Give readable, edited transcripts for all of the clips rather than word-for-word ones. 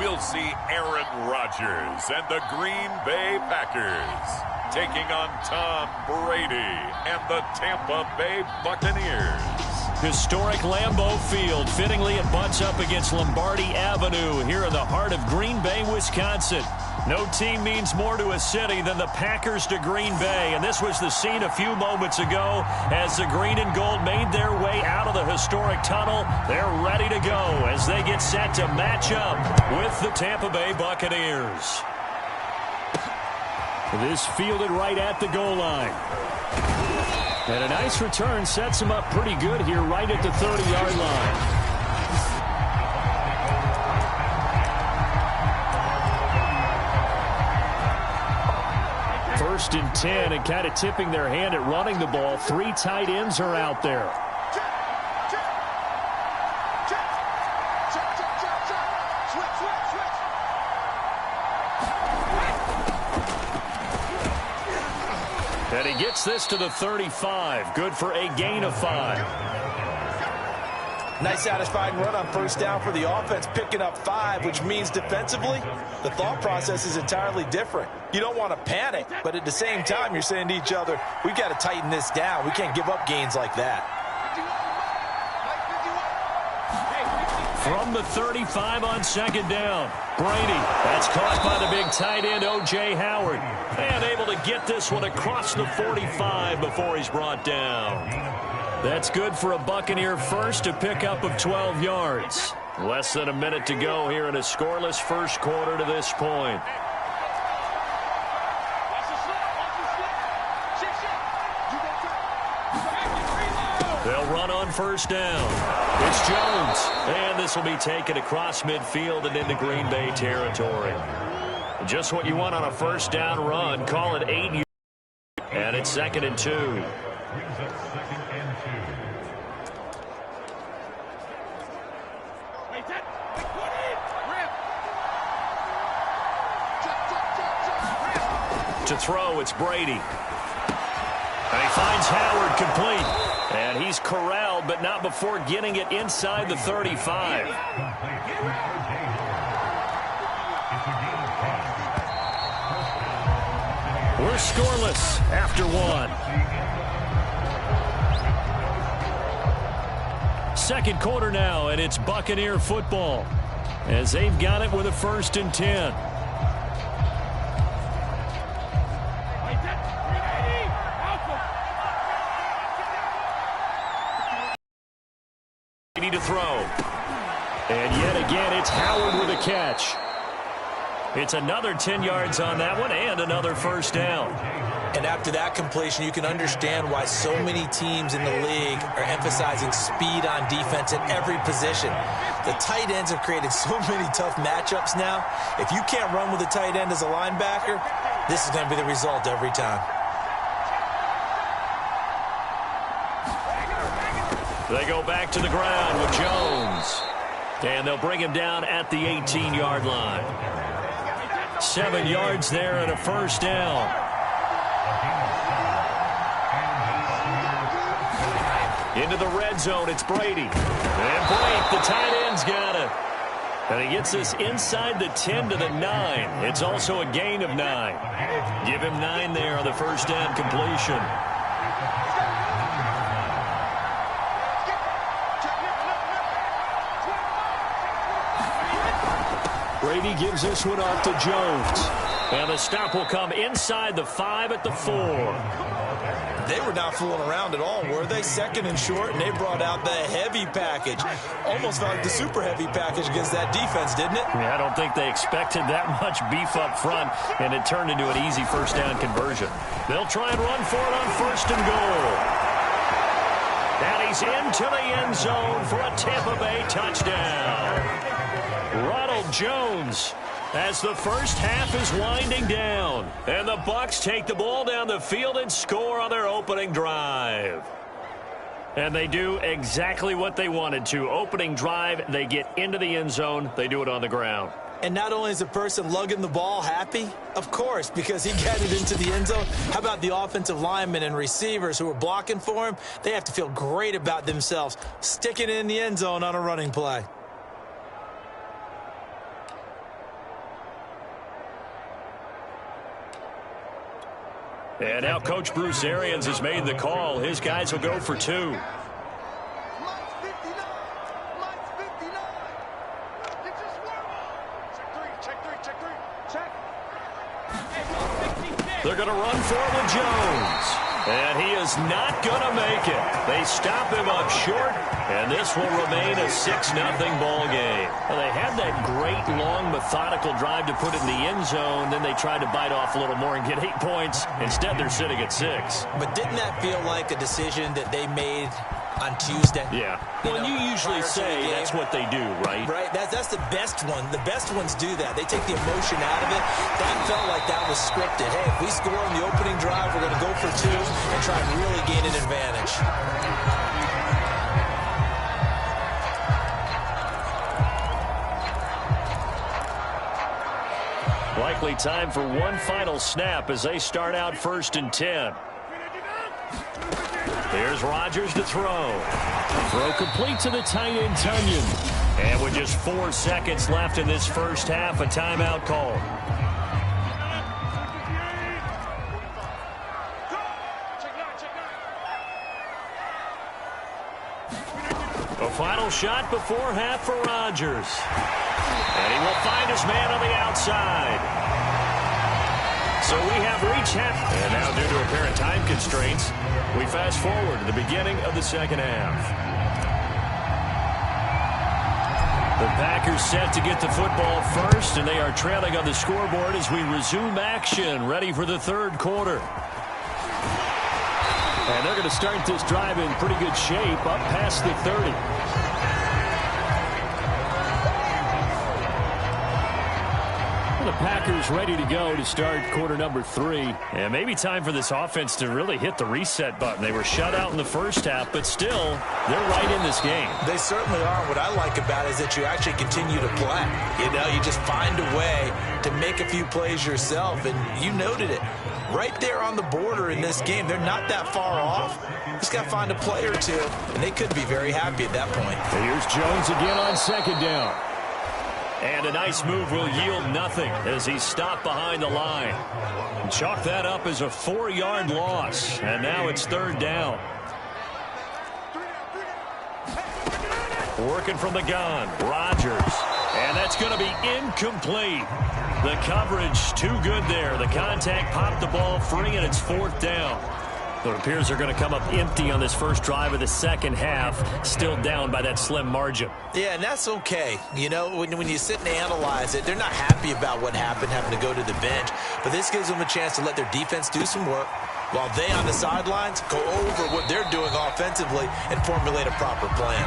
we'll see Aaron Rodgers and the Green Bay Packers taking on Tom Brady and the Tampa Bay Buccaneers. Historic Lambeau Field. Fittingly, it butts up against Lombardi Avenue here in the heart of Green Bay, Wisconsin. No team means more to a city than the Packers to Green Bay, and this was the scene a few moments ago as the green and gold made their way out of the historic tunnel. They're ready to go as they get set to match up with the Tampa Bay Buccaneers. This fielded right at the goal line. And a nice return sets him up pretty good here right at the 30-yard line. First and 10, and kind of tipping their hand at running the ball. 3 tight ends are out there. And he gets this to the 35. Good for a gain of 5. Nice satisfying run on first down for the offense, picking up 5, which means defensively, the thought process is entirely different. You don't want to panic, but at the same time, you're saying to each other, we've got to tighten this down. We can't give up gains like that. From the 35 on second down, Brady. That's caught by the big tight end, O.J. Howard. And able to get this one across the 45 before he's brought down. That's good for a Buccaneer first, a pickup of 12 yards. Less than a minute to go here in a scoreless first quarter to this point. They'll run on first down. It's Jones. And this will be taken across midfield and into Green Bay territory. Just what you want on a first down run. Call it 8 yards. And it's 2nd and 2. To throw, it's Brady. And he finds Howard complete. And he's corralled, but not before getting it inside the 35. We're scoreless after 1. Second quarter now, and it's Buccaneer football as they've got it with a 1st and 10. To throw. And yet again, it's Howard with a catch. It's another 10 yards on that one and another first down. And after that completion, you can understand why so many teams in the league are emphasizing speed on defense at every position. The tight ends have created so many tough matchups now. If you can't run with a tight end as a linebacker, this is going to be the result every time. They go back to the ground with Jones. And they'll bring him down at the 18-yard line. 7 yards there and a first down. Into the red zone, it's Brady. And Blake, the tight end's got it. And he gets this inside the 10 to the 9. It's also a gain of 9. Give him 9 there on the first down completion. Brady gives this one off to Jones. And the stop will come inside the 5 at the 4. They were not fooling around at all, were they? 2nd and short, and they brought out the heavy package. Almost felt like the super heavy package against that defense, didn't it? Yeah, I don't think they expected that much beef up front, and it turned into an easy first down conversion. They'll try and run for it on 1st and goal. And he's into the end zone for a Tampa Bay touchdown. Ronald Jones as the first half is winding down. And the Bucs take the ball down the field and score on their opening drive. And they do exactly what they wanted to. Opening drive, they get into the end zone. They do it on the ground. And not only is the person lugging the ball happy, of course, because he got it into the end zone. How about the offensive linemen and receivers who are blocking for him? They have to feel great about themselves, sticking it in the end zone on a running play. And now Coach Bruce Arians has made the call. His guys will go for 2. They're going to run for it with Jones. And he is not going to make it. They stop him up short, and this will remain a 6-0 ball game. Well, they had that great, long, methodical drive to put it in the end zone. Then they tried to bite off a little more and get 8 points. Instead, they're sitting at 6. But didn't that feel like a decision that they made on Tuesday? Yeah. Well, you usually say that's what they do, right? Right. That's the best one. The best ones do that. They take the emotion out of it. That felt like that was scripted. Hey, if we score on the opening drive, we're going to go for 2 and try and really gain an advantage. Likely time for one final snap as they start out 1st and 10. Here's Rodgers to throw. Throw complete to the tight end, Tunyon. And with just 4 seconds left in this first half, a timeout call. A final shot before half for Rodgers. And he will find his man on the outside. So we have reached half. And now due to apparent time constraints, we fast forward to the beginning of the second half. The Packers set to get the football first, and they are trailing on the scoreboard as we resume action, ready for the third quarter. And they're going to start this drive in pretty good shape, up past the 30. The Packers ready to go to start quarter number 3. And maybe time for this offense to really hit the reset button. They were shut out in the first half, but still, they're right in this game. They certainly are. What I like about it is that you actually continue to play. You know, you just find a way to make a few plays yourself, and you noted it. Right there on the border in this game, they're not that far off. Just got to find a play or 2, and they could be very happy at that point. And here's Jones again on 2nd down. And a nice move will yield nothing as he's stopped behind the line. And chalk that up as a 4-yard loss. And now it's 3rd down. Working from the gun, Rodgers. And that's going to be incomplete. The coverage too good there. The contact popped the ball free, and it's 4th down. It appears they're going to come up empty on this first drive of the second half, still down by that slim margin. Yeah, and that's okay. You know, when you sit and analyze it, they're not happy about what happened, having to go to the bench. But this gives them a chance to let their defense do some work while they on the sidelines go over what they're doing offensively and formulate a proper plan.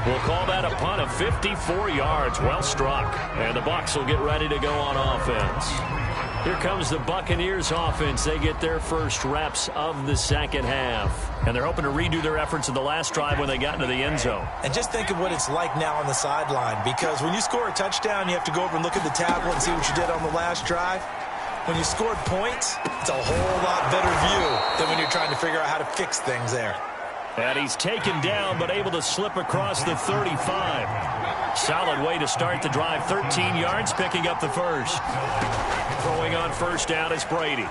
We'll call that a punt of 54 yards. Well struck. And the Bucs will get ready to go on offense. Here comes the Buccaneers offense. They get their first reps of the second half. And they're hoping to redo their efforts in the last drive when they got into the end zone. And just think of what it's like now on the sideline, because when you score a touchdown, you have to go over and look at the tablet and see what you did on the last drive. When you scored points, it's a whole lot better view than when you're trying to figure out how to fix things there. And he's taken down, but able to slip across the 35. Solid way to start the drive. 13 yards, picking up the first. Throwing on first down is Brady. And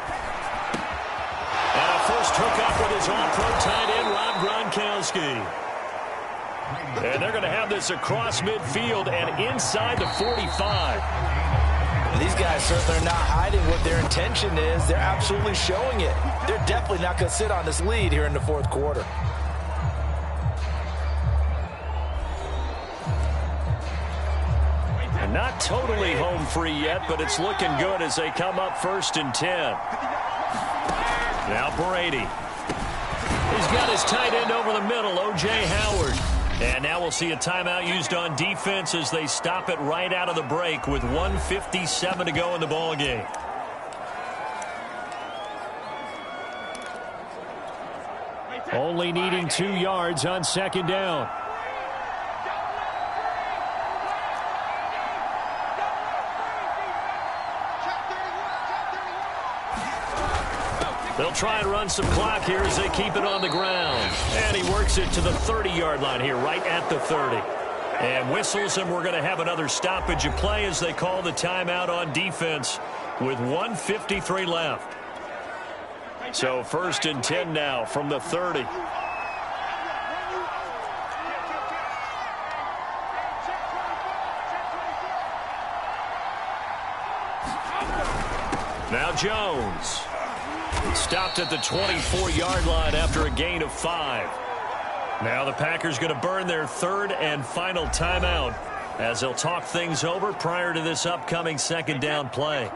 a first hookup with his all-pro tight end, Rob Gronkowski. And they're going to have this across midfield and inside the 45. These guys certainly are not hiding what their intention is. They're absolutely showing it. They're definitely not going to sit on this lead here in the 4th quarter. And not totally home free yet, but it's looking good as they come up 1st and 10. Now Brady. He's got his tight end over the middle, O.J. Howard. And now we'll see a timeout used on defense as they stop it right out of the break with 1:57 to go in the ball game. Only needing 2 yards on 2nd down. They'll try and run some clock here as they keep it on the ground. And he works it to the 30-yard line here, right at the 30. And whistles, and we're going to have another stoppage of play as they call the timeout on defense with 1:53 left. So 1st and 10 now from the 30. Now Jones. Stopped at the 24-yard line after a gain of 5. Now the Packers going to burn their 3rd and final timeout as they'll talk things over prior to this upcoming 2nd down play.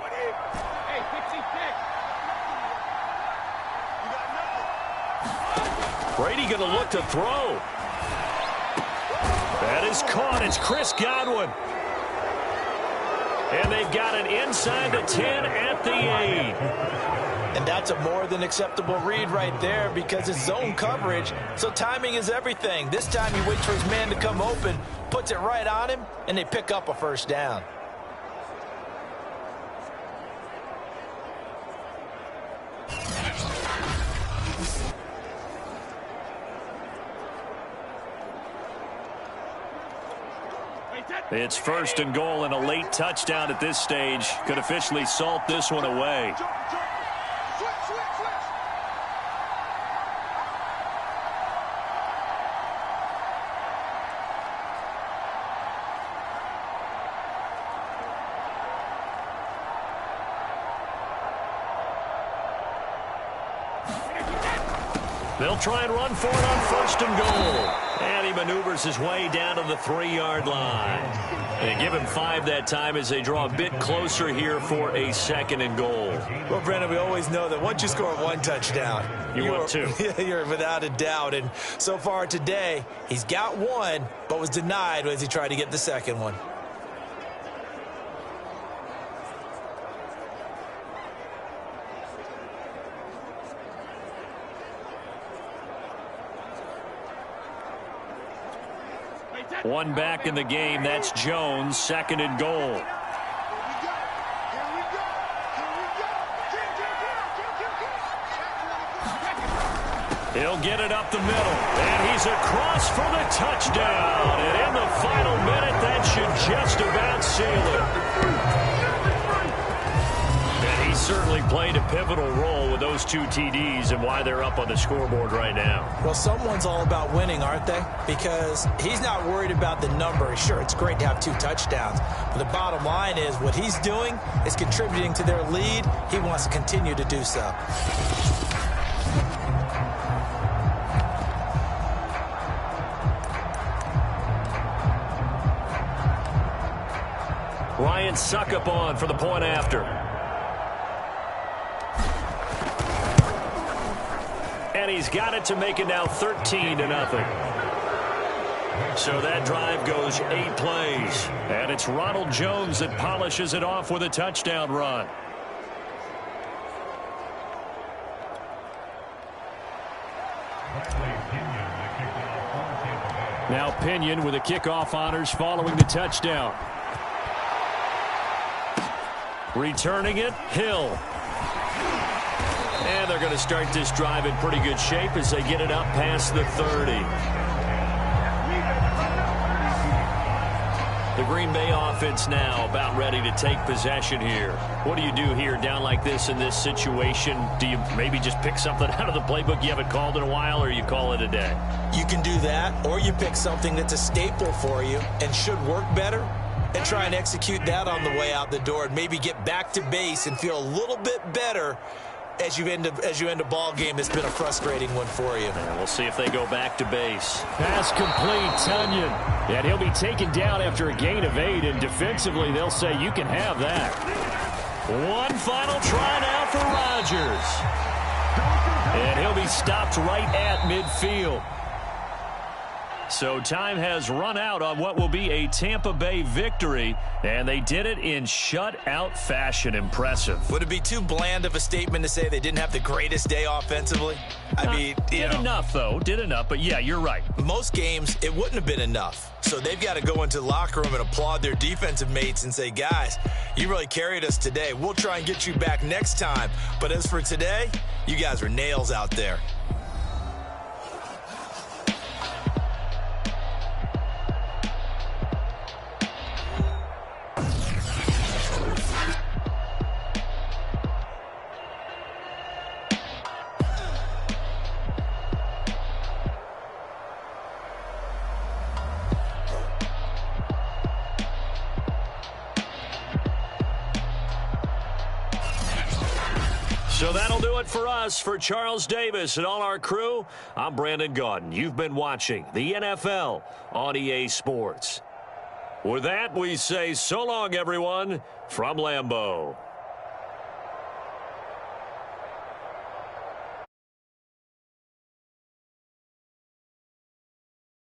Brady going to look to throw. That is caught. It's Chris Godwin. And they've got an inside the 10 at the 8. And that's a more than acceptable read right there because it's zone coverage, so timing is everything. This time he waits for his man to come open, puts it right on him, and they pick up a 1st down. It's 1st and goal, and a late touchdown at this stage could officially salt this one away. They'll try and run for it on 1st and goal. And he maneuvers his way down to the 3-yard line. And give him 5 that time as they draw a bit closer here for a 2nd and goal. Well, Brandon, we always know that once you score 1 touchdown, you want 2. You're without a doubt. And so far today, he's got 1, but was denied as he tried to get the 2nd one. One back in the game. That's Jones. 2nd and goal. He'll get it up the middle. And he's across for the touchdown. And in the final minute, that should just about seal it. And he certainly played a pivotal role with those 2 TDs and why they're up on the scoreboard right now. Well, someone's all about winning, aren't they? Because he's not worried about the number. Sure, it's great to have 2 touchdowns. But the bottom line is what he's doing is contributing to their lead. He wants to continue to do so. Ryan Suckup on for the point after. And he's got it to make it now 13-0. So that drive goes 8 plays. And it's Ronald Jones that polishes it off with a touchdown run. Now Pinion with the kickoff honors following the touchdown. Returning it, Hill. And they're going to start this drive in pretty good shape as they get it up past the 30. The Green Bay offense now about ready to take possession here. What do you do here down like this in this situation? Do you maybe just pick something out of the playbook you haven't called in a while, or you call it a day? You can do that, or you pick something that's a staple for you and should work better and try and execute that on the way out the door and maybe get back to base and feel a little bit better as you end a ball game that's been a frustrating one for you. And we'll see if they go back to base. Pass complete, Tunyon. And he'll be taken down after a gain of 8, and defensively they'll say you can have that. One final try now for Rodgers. And he'll be stopped right at midfield. So time has run out on what will be a Tampa Bay victory, and they did it in shutout fashion. Impressive. Would it be too bland of a statement to say they didn't have the greatest day offensively? I mean, did enough, though. Did enough, but yeah, you're right. Most games, it wouldn't have been enough. So they've got to go into the locker room and applaud their defensive mates and say, guys, you really carried us today. We'll try and get you back next time. But as for today, you guys were nails out there. So that'll do it for us. For Charles Davis and all our crew, I'm Brandon Gaudin. You've been watching the NFL on EA Sports. With that, we say so long, everyone, from Lambeau.